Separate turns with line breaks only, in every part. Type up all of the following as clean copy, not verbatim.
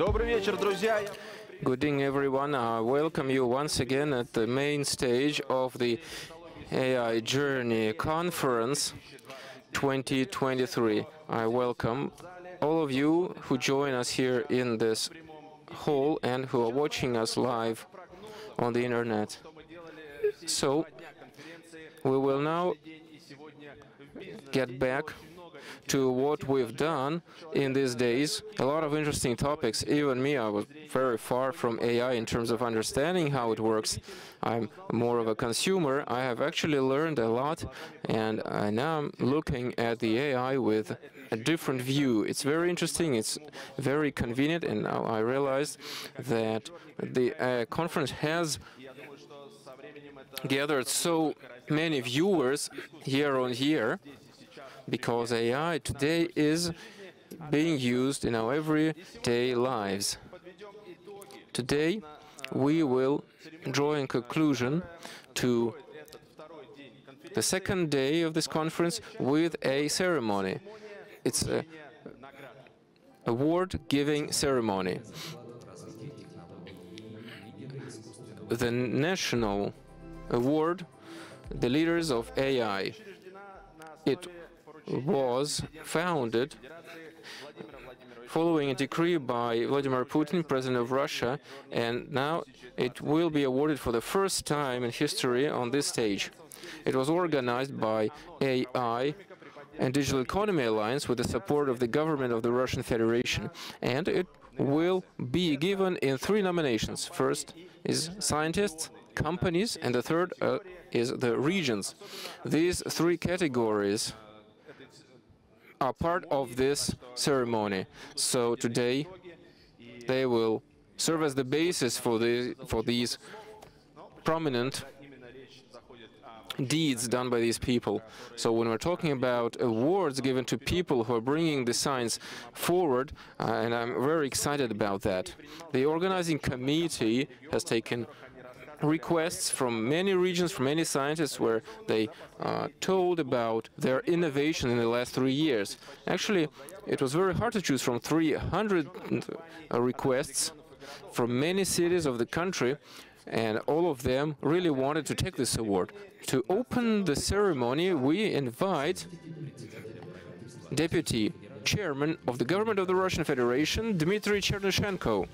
Добрый вечер, друзья.
Good evening, everyone. I welcome you once again at the main stage of the AI Journey Conference 2023. I welcome all of you who join us here in this hall and who are watching us live on the internet. So, we will now get back to what we've done in these days. A lot of interesting topics. Even me, I was very far from AI in terms of understanding how it works. I'm more of a consumer. I have actually learned a lot, and now I'm looking at the AI with a different view. It's very interesting, it's very convenient, and now I realized that the conference has gathered so many viewers year on year, because AI today is being used in our everyday lives. Today, we will draw a conclusion to the second day of this conference with a ceremony. It's an award-giving ceremony. The national award, the leaders of AI. It was founded following a decree by Vladimir Putin, President of Russia, and now it will be awarded for the first time in history on this stage. It was organized by AI and Digital Economy Alliance with the support of the government of the Russian Federation, and it will be given in 3 nominations. First is scientists, companies, and the third is the regions. These 3 categories are part of this ceremony. So today they will serve as the basis for these prominent deeds done by these people. So when we're talking about awards given to people who are bringing the science forward, and I'm very excited about that. The organizing committee has taken requests from many regions, from many scientists, where they told about their innovation in the last 3 years. Actually, it was very hard to choose from 300 requests from many cities of the country, and all of them really wanted to take this award. To open the ceremony, we invite Deputy Chairman of the Government of the Russian Federation, Dmitry Chernyshenko.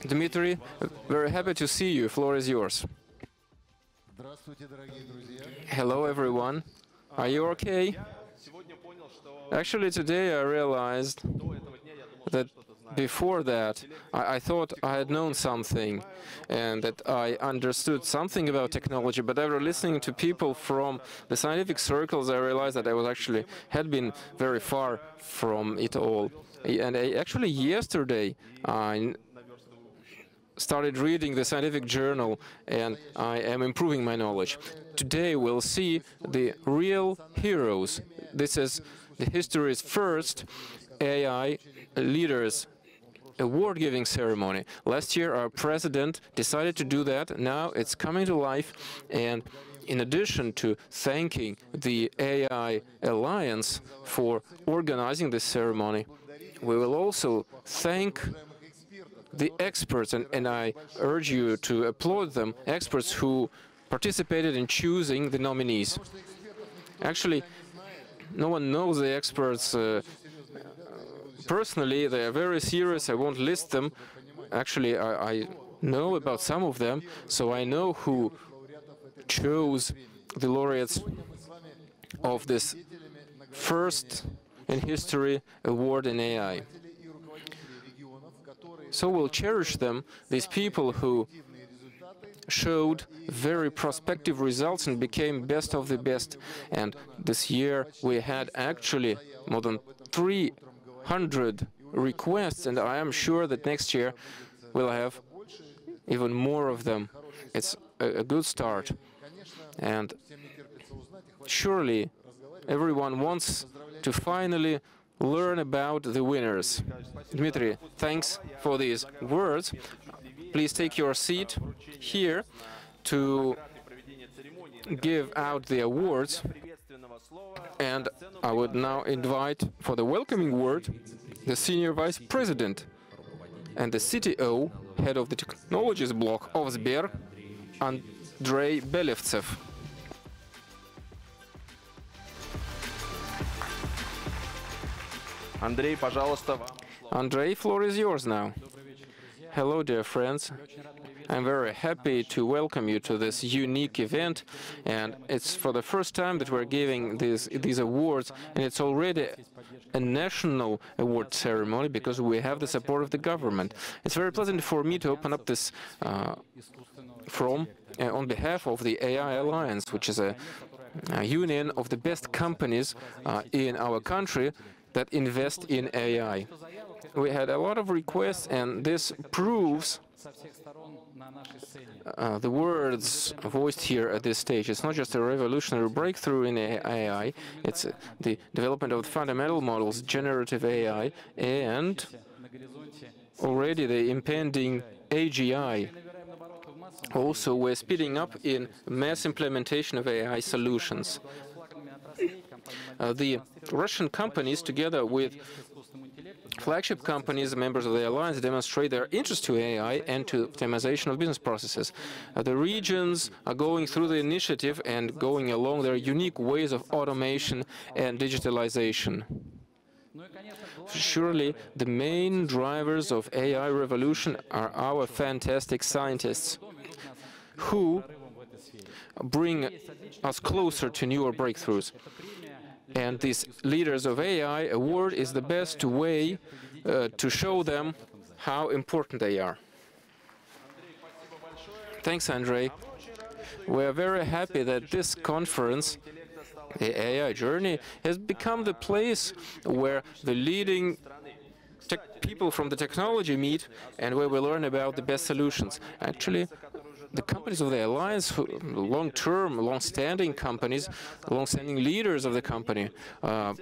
Dmitry, very happy to see you. Floor is yours. Hello, everyone. Are you okay? Actually, today I realized that before that I thought I had known something and that I understood something about technology, but after listening to people from the scientific circles, I realized that I had been very far from it all. And actually yesterday I started reading the scientific journal, and I am improving my knowledge. Today we'll see the real heroes. This is the history's first AI leaders award-giving ceremony. Last year our president decided to do that. Now it's coming to life, and in addition to thanking the AI Alliance for organizing this ceremony, we will also thank the experts, and I urge you to applaud them, experts who participated in choosing the nominees. Actually, no one knows the experts personally. They are very serious. I won't list them. Actually, I know about some of them, so I know who chose the laureates of this first in history award in AI. So we'll cherish them, these people who showed very prospective results and became best of the best. And this year we had actually more than 300 requests, and I am sure that next year we'll have even more of them. It's a good start. And surely everyone wants to finally learn about the winners. Dmitry, thanks for these words. Please take your seat here to give out the awards. And I would now invite for the welcoming word the senior vice president, and the CTO, head of the technologies block of Sber, Andrei Belevtsev.
Андрей, пожалуйста.
Andrei, floor is yours now. Hello, dear friends. I'm very happy to welcome you to this unique event, and it's for the first time that we're giving these awards, and it's already a national award ceremony because we have the support of the government. It's very pleasant for me to open up this on behalf of the AI Alliance, which is a union of the best companies in our country that invest in AI. We had a lot of requests, and this proves the words voiced here at this stage. It's not just a revolutionary breakthrough in AI, it's the development of the fundamental models, generative AI, and already the impending AGI. Also, we're speeding up in mass implementation of AI solutions. The Russian companies, together with flagship companies, members of the alliance, demonstrate their interest to AI and to optimization of business processes. The regions are going through the initiative and going along their unique ways of automation and digitalization. Surely, the main drivers of AI revolution are our fantastic scientists, who bring us closer to newer breakthroughs. And this Leaders of AI award is the best way to show them how important they are. Thanks, Andrei. We are very happy that this conference, the AI Journey, has become the place where the leading people from the technology meet and where we learn about the best solutions. Actually, the companies of the alliance, long-term, long-standing companies, long-standing leaders of the company, are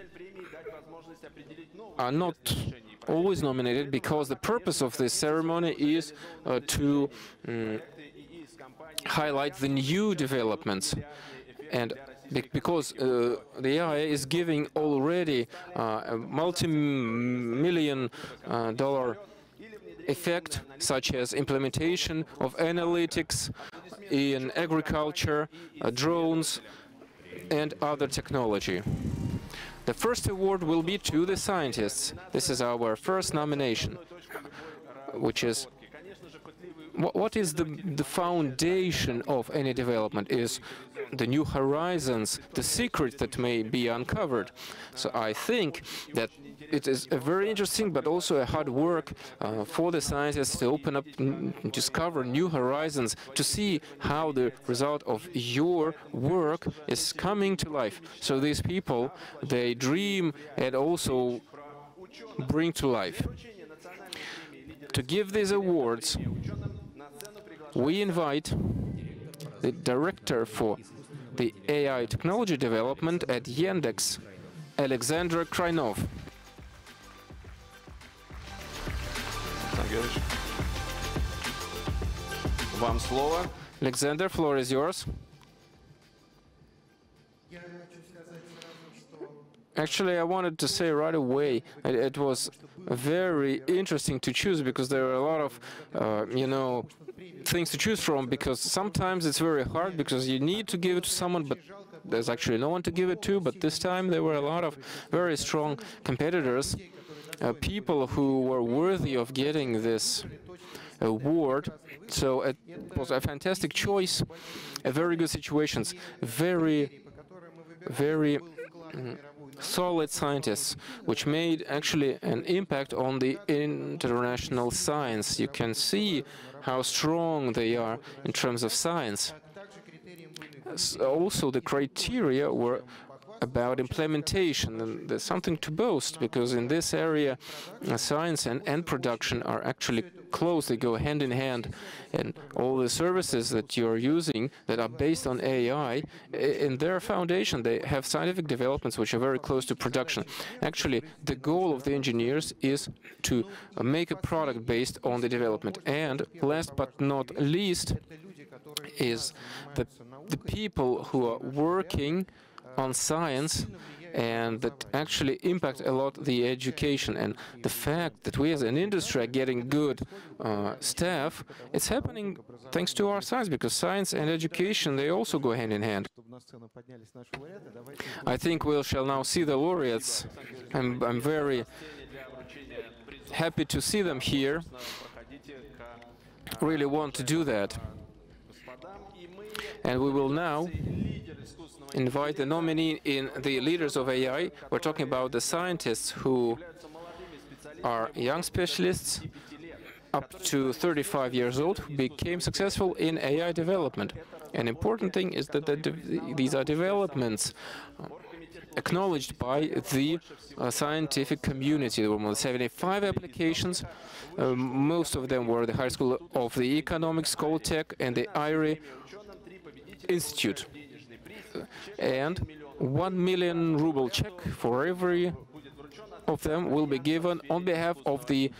not always nominated because the purpose of this ceremony is to highlight the new developments. And because the AI is giving already a multi-million dollar effect, such as implementation of analytics in agriculture, drones, and other technology. The first award will be to the scientists. This is our first nomination, which is what is the foundation of any development is the new horizons, the secret that may be uncovered. So I think that it is a very interesting but also a hard work for the scientists to open up, discover new horizons, to see how the result of your work is coming to life. So these people, they dream and also bring to life. To give these awards, we invite the director for the AI technology development at Yandex, Alexander Krynov.
Вам слово.
Alexander, floor is yours. Actually, I wanted to say right away that it was very interesting to choose because there are a lot of, things to choose from, because sometimes it's very hard because you need to give it to someone, but there's actually no one to give it to. But this time there were a lot of very strong competitors, people who were worthy of getting this award. So it was a fantastic choice, a very good situations, very solid scientists, which made actually an impact on the international science. You can see how strong they are in terms of science. Also, the criteria were about implementation, and there's something to boast, because in this area, science and production are actually close, they go hand in hand, and all the services that you're using that are based on AI, in their foundation, they have scientific developments which are very close to production. Actually, the goal of the engineers is to make a product based on the development. And last but not least is the people who are working on science and that actually impact a lot the education. And the fact that we as an industry are getting good staff, it's happening thanks to our science, because science and education, they also go hand in hand. I think we shall now see the laureates. I'm very happy to see them here. Really want to do that. And we will now invite the nominee in the leaders of AI. We're talking about the scientists who are young specialists up to 35 years old who became successful in AI development. An important thing is that these are developments acknowledged by the scientific community. There were more than 75 applications. Most of them were the High School of the Economics, Tech, and the IRI Institute. And 1 million ruble check for every of them will be given on behalf of the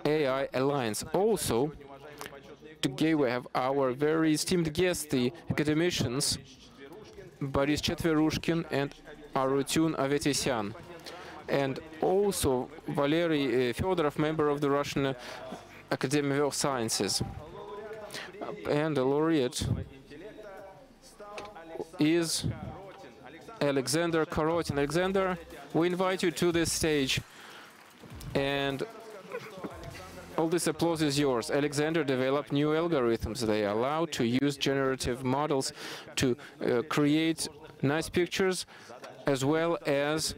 AI Alliance. Also, today we have our very esteemed guests, the academicians Boris Chetverushkin and Arutun Avetesyan, and also Valery Fedorov, member of the Russian Academy of Sciences. And the laureate is Alexander Korotin. Alexander, we invite you to this stage, and all this applause is yours. Alexander developed new algorithms. They allow to use generative models to create nice pictures as well as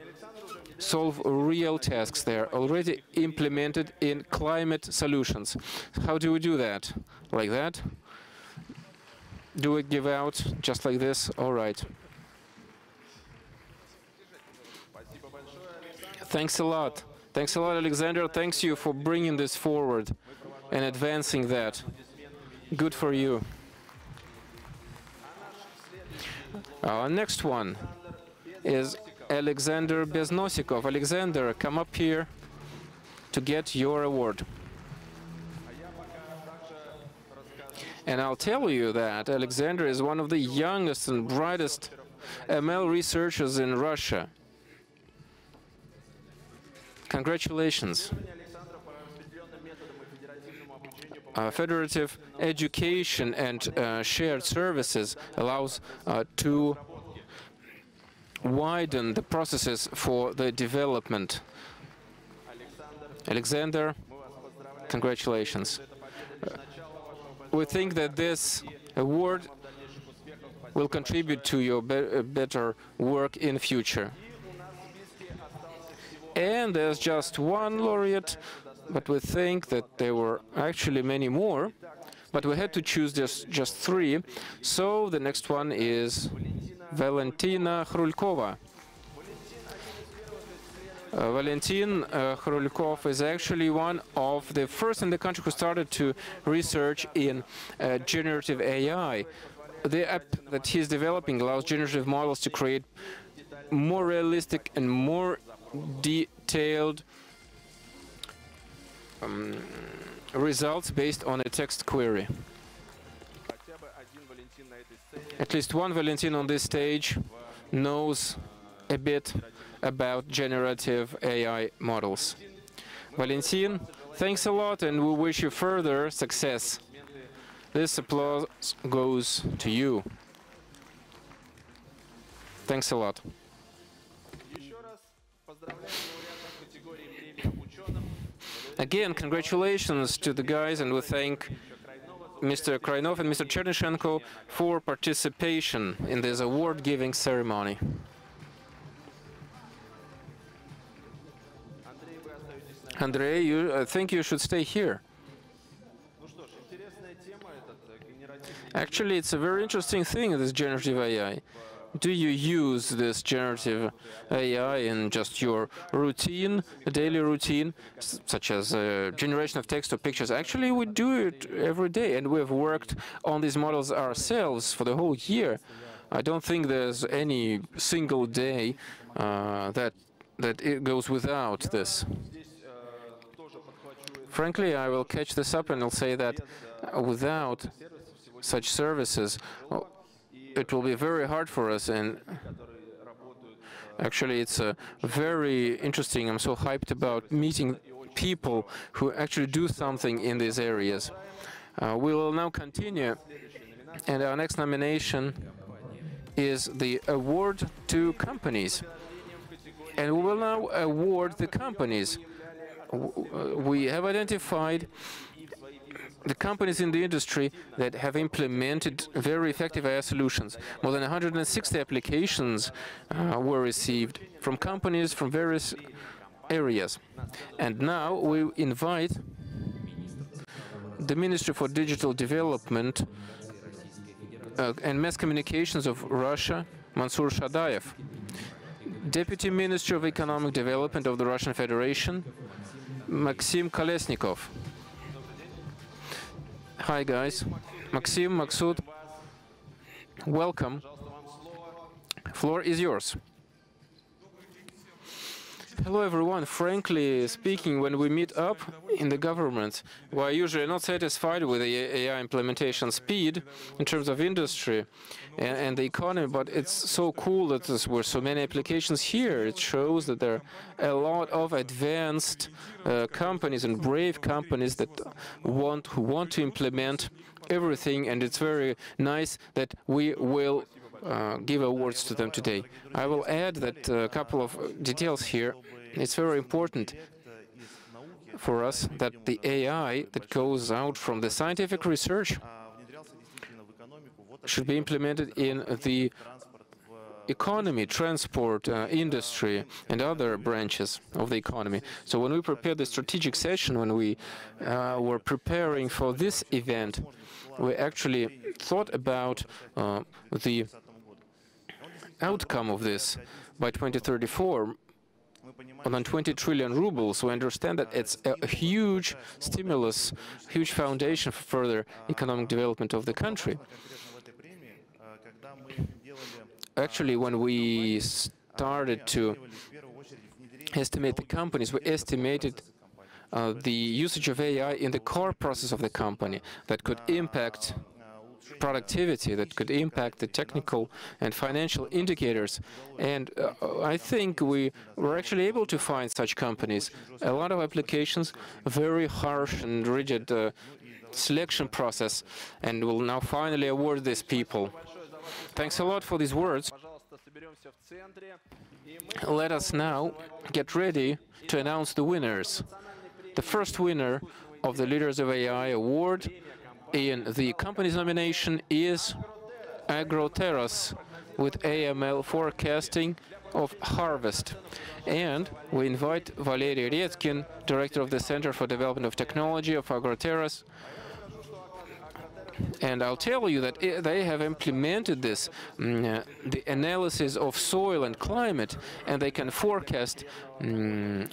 solve real tasks. They are already implemented in climate solutions. How do we do that? Like that? Do we give out just like this? All right. Thanks a lot. Thanks a lot, Alexander. Thanks you for bringing this forward and advancing that. Good for you. Our next one is Alexander Beznosikov. Alexander, come up here to get your award. And I'll tell you that Alexander is one of the youngest and brightest ML researchers in Russia. Congratulations. Federative education and shared services allows to widen the processes for the development. Alexander, congratulations. We think that this award will contribute to your better work in future. And there's just one laureate, but we think that there were actually many more, but we had to choose just three. So the next one is Valentina Hrulkova. Valentin Hrulkov is actually one of the first in the country who started to research in generative AI. The app that he's developing allows generative models to create more realistic and more detailed results based on a text query. At least one Valentin on this stage knows a bit about generative AI models. Valentin, thanks a lot, and we wish you further success. This applause goes to you. Thanks a lot. Again, congratulations to the guys, and we thank Mr. Krainov and Mr. Chernyshenko for participation in this award-giving ceremony. Andrei, I think you should stay here. Actually, it's a very interesting thing, this generative AI. Do you use this generative AI in just your routine, daily routine, such as generation of text or pictures? Actually, we do it every day, and we've worked on these models ourselves for the whole year. I don't think there's any single day that it goes without this. Frankly, I will catch this up and I'll say that without such services, well, it will be very hard for us, and Actually, it's very interesting. I'm so hyped about meeting people who actually do something in these areas. We will now continue, and our next nomination is the award to companies. And we will now award the companies. We have identified the companies in the industry that have implemented very effective AI solutions. More than 160 applications were received from companies from various areas. And now we invite the Ministry for Digital Development and Mass Communications of Russia, Mansour Shadayev, Deputy Minister of Economic Development of the Russian Federation, Maxim Kolesnikov. Hi guys, Maxim, Maksud, welcome. Floor is yours. Hello everyone. Frankly speaking, when we meet up in the government, we are usually not satisfied with the AI implementation speed in terms of industry and the economy, but it's so cool that there were so many applications here. It shows that there are a lot of advanced companies and brave companies that who want to implement everything, and it's very nice that we will give awards to them today. I will add that a couple of details here. It's very important for us that the AI that goes out from the scientific research should be implemented in the economy, transport, industry, and other branches of the economy. So when we prepared the strategic session, when we were preparing for this event, we actually thought about the outcome of this. By 2034, more than 20 trillion rubles. We understand that it's a huge stimulus, huge foundation for further economic development of the country. Actually, when we started to estimate the companies, we estimated the usage of AI in the core process of the company that could impact productivity, that could impact the technical and financial indicators. And I think we were actually able to find such companies. A lot of applications, very harsh and rigid selection process, and we'll now finally award these people. Thanks a lot for these words. Let us now get ready to announce the winners. The first winner of the Leaders of AI Award in the company's nomination is AgroTerras with AML forecasting of harvest. And we invite Valery Redkin, Director of the Center for Development of Technology of AgroTerras. And I'll tell you that they have implemented this, the analysis of soil and climate, and they can forecast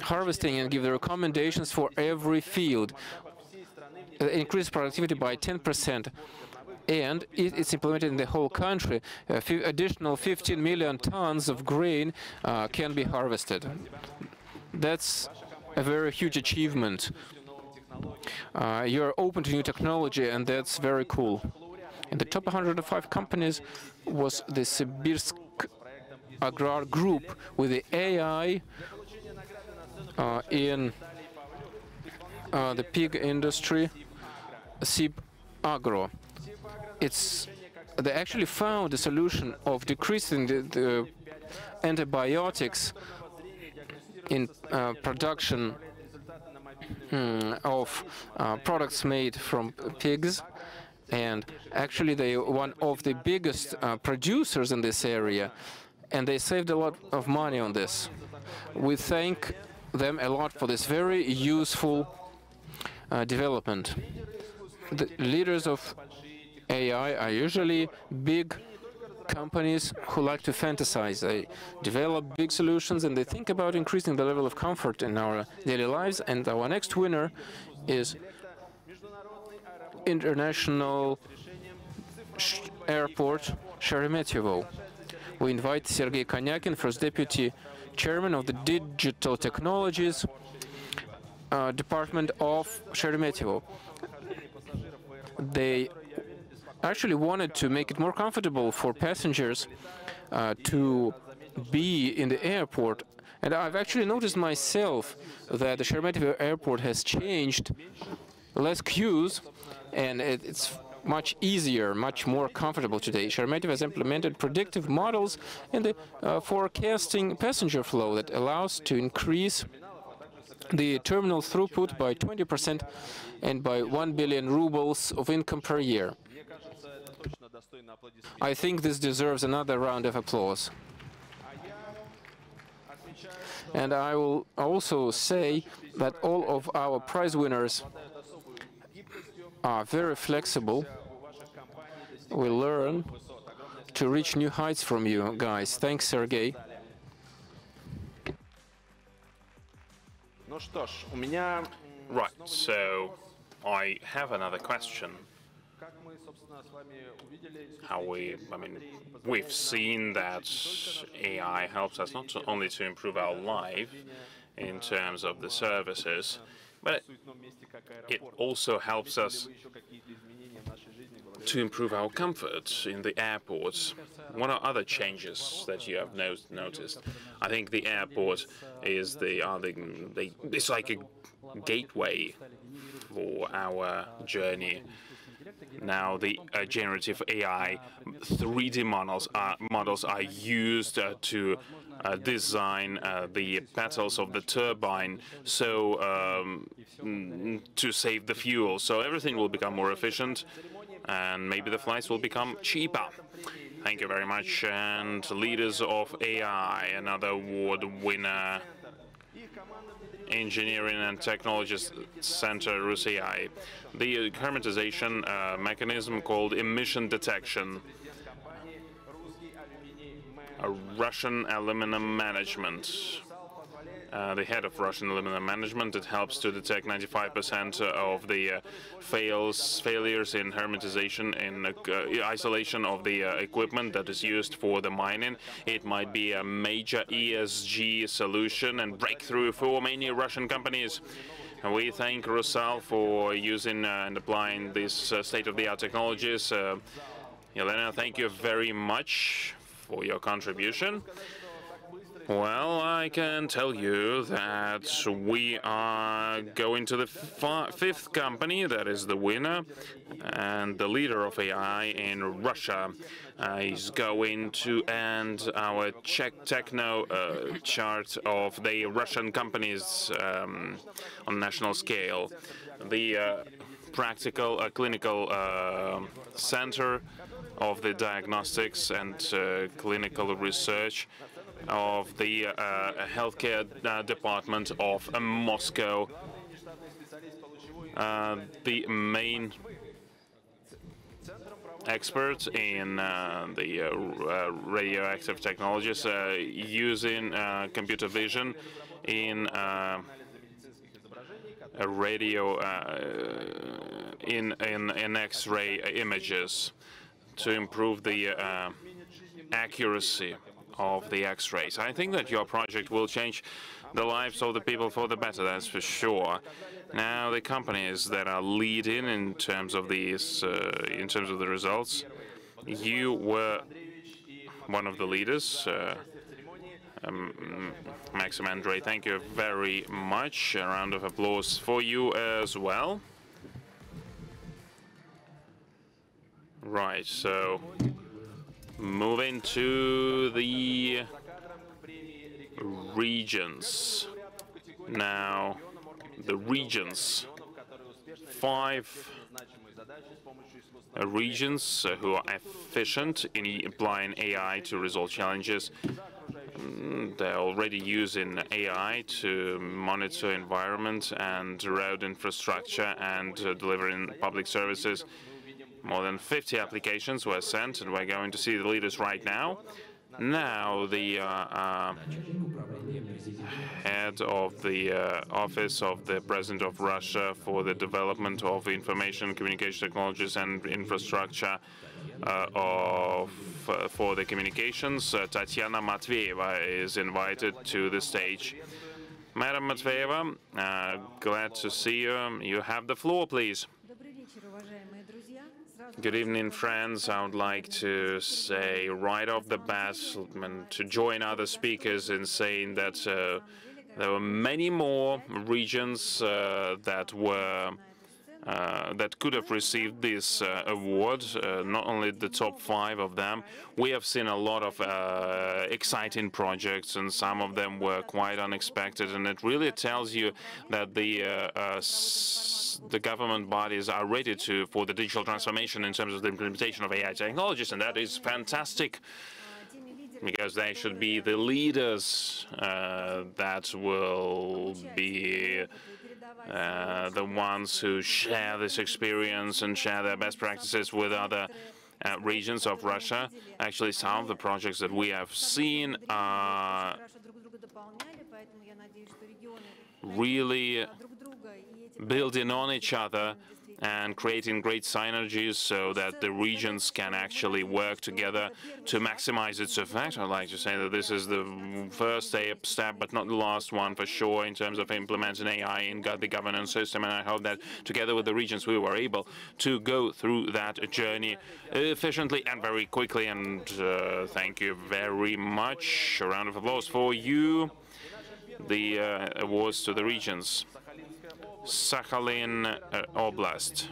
harvesting and give the recommendations for every field. Increase productivity by 10%, and it's implemented in the whole country. Additional 15 million tons of grain can be harvested. That's a very huge achievement. You're open to new technology, and that's very cool. In the top 105 companies was the Sibirsk Agrar Group with the AI in the pig industry, Sib Agro. They actually found a solution of decreasing the antibiotics in production of products made from pigs, and actually they are one of the biggest producers in this area, and they saved a lot of money on this. We thank them a lot for this very useful development. The leaders of AI are usually big companies who like to fantasize. They develop big solutions and they think about increasing the level of comfort in our daily lives. And our next winner is International Airport Sheremetyevo. We invite Sergei Konyakin, First Deputy Chairman of the Digital Technologies Department of Sheremetyevo. They actually wanted to make it more comfortable for passengers to be in the airport. And I've actually noticed myself that the Sheremetyevo airport has changed, less queues, and it's much easier, much more comfortable today. Sheremetyevo has implemented predictive models in the forecasting passenger flow that allows to increase the terminal throughput by 20% and by 1 billion rubles of income per year. I think this deserves another round of applause. And I will also say that all of our prize winners are very flexible. We learn to reach new heights from you guys. Thanks, Sergey.
Right, so I have another question. We've seen that AI helps us not only to improve our life in terms of the services, but it also helps us to improve our comfort in the airports. What are other changes that you have noticed? I think the airport is it's like a gateway for our journey. Now the generative AI 3D models are used to design the petals of the turbine, so to save the fuel. So everything will become more efficient, and maybe the flights will become cheaper. Thank you very much. And leaders of AI, another award winner, Engineering and Technology Center, Russia. The hermetization mechanism called emission detection. Russian aluminum management. The head of Russian aluminum management, it helps to detect 95% of the failures in hermetization, in isolation of the equipment that is used for the mining. It might be a major ESG solution and breakthrough for many Russian companies. We thank Rusal for using and applying these state-of-the-art technologies. Elena, thank you very much for your contribution. Well, I can tell you that we are going to the fifth company that is the winner, and the leader of AI in Russia is going to end our techno chart of the Russian companies on national scale. The practical clinical center of the diagnostics and clinical research of the healthcare department of Moscow. The main expert in the radioactive technologies using computer vision in a radio in X-ray images to improve the accuracy of the X-rays. I think that your project will change the lives of the people for the better, that's for sure. Now, the companies that are leading in terms of these, in terms of the results, you were one of the leaders. Maxim Andrei, thank you very much. A round of applause for you as well. Right, so moving to the regions. Now, the regions, 5 regions who are efficient in applying AI to resolve challenges. They're already using AI to monitor environment and road infrastructure and delivering public services. More than 50 applications were sent, and we're going to see the leaders right now. Now, the head of the Office of the President of Russia for the Development of Information, Communication Technologies and Infrastructure for the Communications, Tatiana Matveyeva, is invited to the stage. Madam Matveyeva, glad to see you. You have the floor, please. Good evening, friends. I would like to say right off the bat and to join other speakers in saying that there were many more regions that could have received this award, not only the top 5 of them. We have seen a lot of exciting projects, and some of them were quite unexpected, and it really tells you that the government bodies are ready for the digital transformation in terms of the implementation of AI technologies, and that is fantastic, because they should be the leaders that will be the ones who share this experience and share their best practices with other regions of Russia. Actually, some of the projects that we have seen are really building on each other and creating great synergies so that the regions can actually work together to maximize its effect. I'd like to say that this is the first step, but not the last one for sure, in terms of implementing AI in the governance system. And I hope that together with the regions we were able to go through that journey efficiently and very quickly. And thank you very much. A round of applause for you. The awards to the regions. Sakhalin Oblast,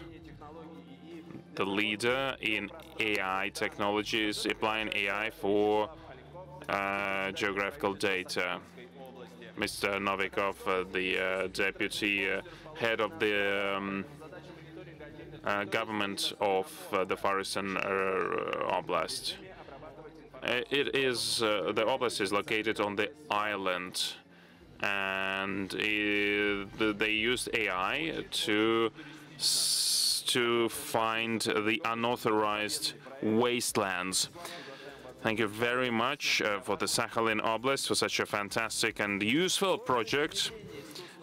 the leader in AI technologies, applying AI for geographical data. Mr. Novikov, the deputy head of the government of the Kherson Oblast. The oblast is located on the island, and they used AI to find the unauthorized wastelands. Thank you very much for the Sakhalin Oblast for such a fantastic and useful project.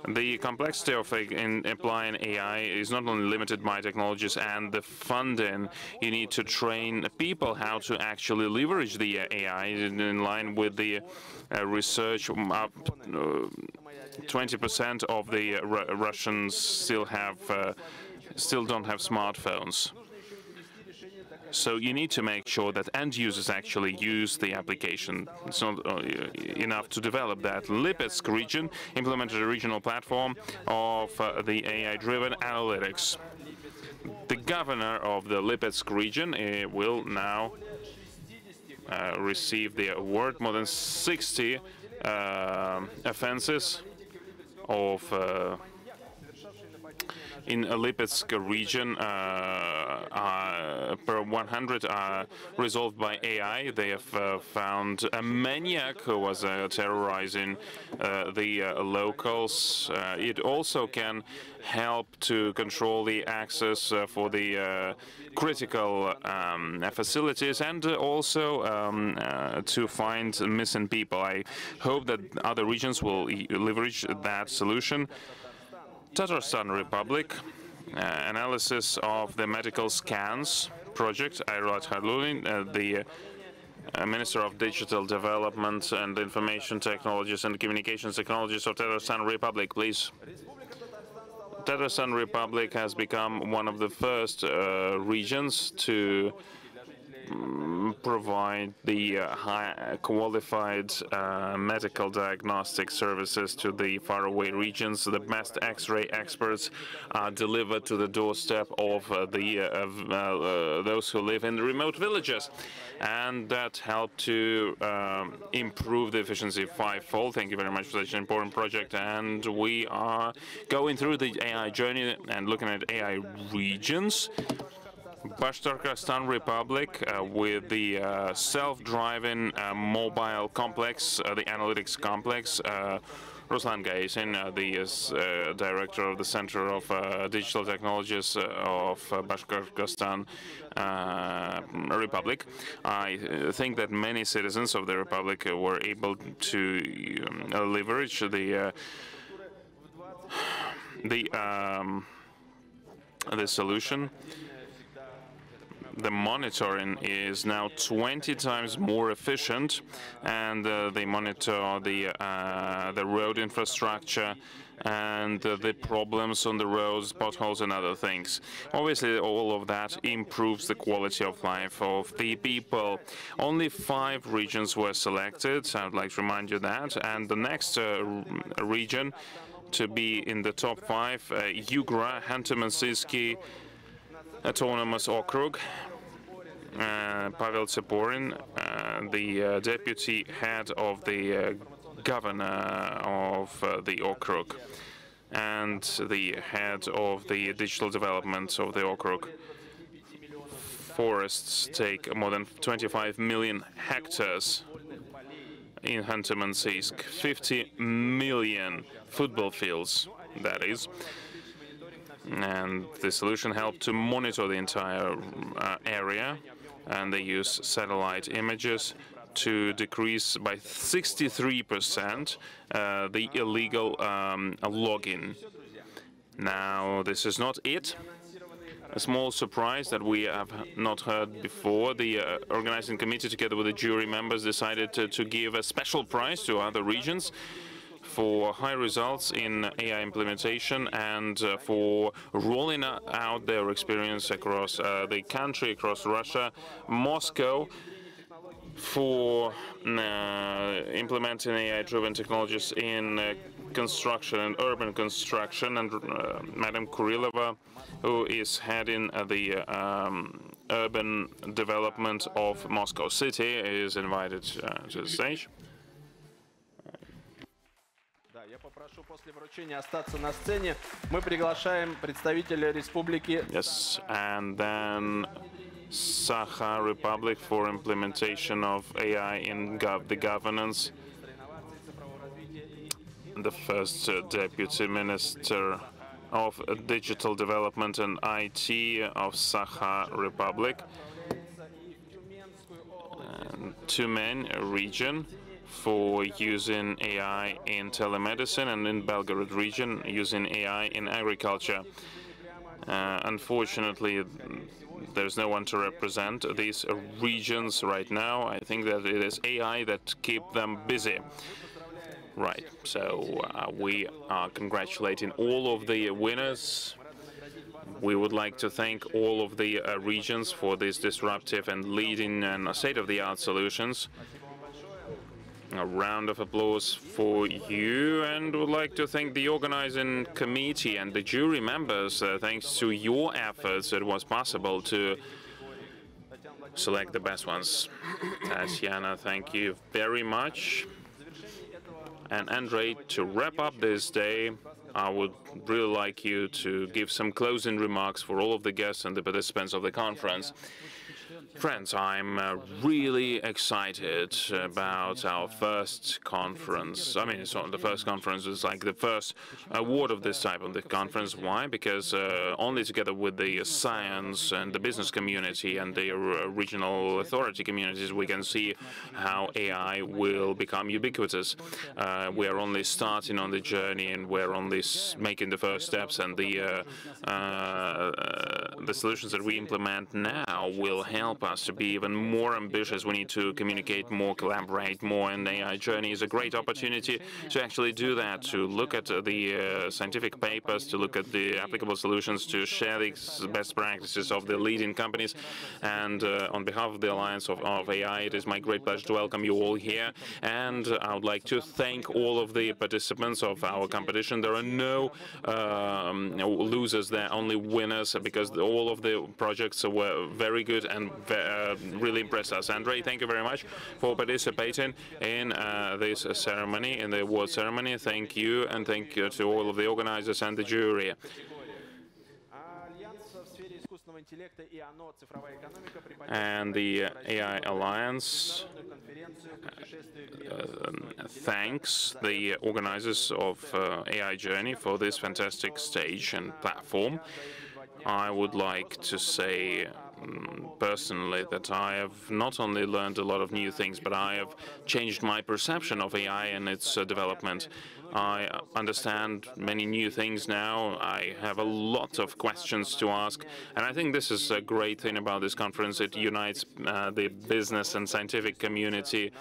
The complexity of applying AI is not only limited by technologies and the funding. You need to train people how to actually leverage the AI in line with the research. 20% of the Russians still don't have smartphones. So you need to make sure that end users actually use the application. It's not enough to develop that. Lipetsk region implemented a regional platform of the AI-driven analytics. The governor of the Lipetsk region will now receive the award. More than 60 offenses of in Lipetsk region per 100 are resolved by AI. They have found a maniac who was terrorizing the locals. It also can help to control the access for the critical facilities, and also to find missing people. I hope that other regions will leverage that solution. Tatarstan Republic, analysis of the medical scans project. Ayrat Khalulin, the Minister of Digital Development and Information Technologies and Communications Technologies of Tatarstan Republic, please. Tatarstan Republic has become one of the first regions to provide the high qualified medical diagnostic services to the faraway regions. The best X-ray experts are delivered to the doorstep of those who live in the remote villages, and that helped to improve the efficiency fivefold. Thank you very much for such an important project. And we are going through the AI journey and looking at AI regions. Bashkortostan Republic with the self-driving mobile complex, the analytics complex. Ruslan Gaisin, the director of the Center of Digital Technologies of Bashkortostan Republic. I think that many citizens of the Republic were able to leverage the solution. The monitoring is now 20 times more efficient, and they monitor the road infrastructure and the problems on the roads, potholes and other things. Obviously, all of that improves the quality of life of the people. Only 5 regions were selected, I would like to remind you that, and the next region to be in the top 5, Yugra, Khanty-Mansiyski Autonomous Okrug. Pavel Tseporin, the deputy head of the governor of the Okrug and the head of the digital development of the Okrug. Forests take more than 25 million hectares in Khanty-Mansiysk, 50 million football fields, that is. And the solution helped to monitor the entire area, and they use satellite images to decrease by 63% the illegal logging. Now, this is not it. A small surprise that we have not heard before. The organizing committee, together with the jury members, decided to give a special prize to other regions for high results in AI implementation and for rolling out their experience across the country, across Russia. Moscow, for implementing AI-driven technologies in construction and urban construction, and Madam Kurilova, who is heading the urban development of Moscow City, is invited to the stage.
Я попрошу после вручения остаться на сцене. Мы приглашаем представителя республики.
Yes, and then Sakha Republic for implementation of AI in the governance. The first Deputy Minister of Digital Development and IT of Sakha Republic. Tyumen region for using AI in telemedicine, and in Belgorod region using AI in agriculture. Unfortunately, there's no one to represent these regions right now. I think that it is AI that keep them busy. Right, so we are congratulating all of the winners. We would like to thank all of the regions for these disruptive and leading and state-of-the-art solutions. A round of applause for you, and would like to thank the organizing committee and the jury members. Thanks to your efforts, it was possible to select the best ones. Tatiana, thank you very much. And Andrei, to wrap up this day, I would really like you to give some closing remarks for all of the guests and the participants of the conference. Friends, I'm really excited about our first conference. I mean, it's not the first conference, it's like the first award of this type of the conference. Why? Because only together with the science and the business community and the regional authority communities, we can see how AI will become ubiquitous. We are only starting on the journey, and we're only making the first steps, and the solutions that we implement now will help us to be even more ambitious. We need to communicate more, collaborate more, and AI Journey is a great opportunity to actually do that, to look at the scientific papers, to look at the applicable solutions, to share the best practices of the leading companies. And on behalf of the Alliance of AI, it is my great pleasure to welcome you all here. And I would like to thank all of the participants of our competition. There are no losers, there are only winners, because all of the projects were very good and really impressed us. Andrei, thank you very much for participating in this ceremony, in the award ceremony. Thank you, and thank you to all of the organizers and the jury. And the AI Alliance thanks the organizers of AI Journey for this fantastic stage and platform. I would like to say personally that I have not only learned a lot of new things, but I have changed my perception of AI and its development. I understand many new things now. I have a lot of questions to ask, and I think this is a great thing about this conference. It unites the business and scientific community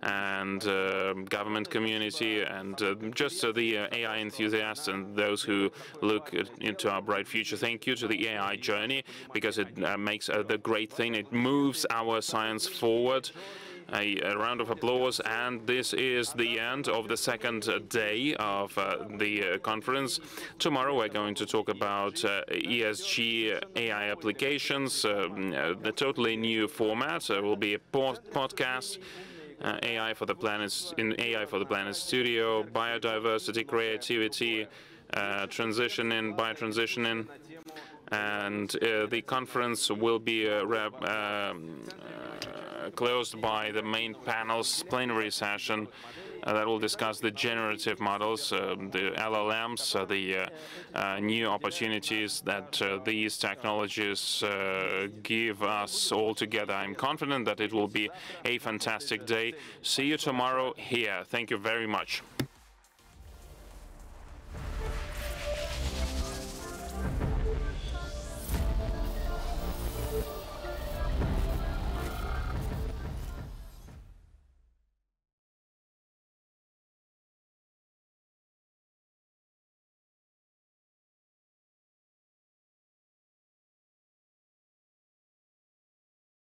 and government community, and just the AI enthusiasts and those who look into our bright future. Thank you to the AI journey, because it makes the great thing. It moves our science forward. A round of applause. And this is the end of the second day of the conference. Tomorrow we're going to talk about ESG AI applications, the totally new format. There will be a podcast. AI for the Planet Studio, biodiversity, creativity, biotransitioning, and the conference will be closed by the main panel's plenary session that will discuss the generative models, the LLMs, the new opportunities that these technologies give us all together. I'm confident that it will be a fantastic day. See you tomorrow here. Thank you very much.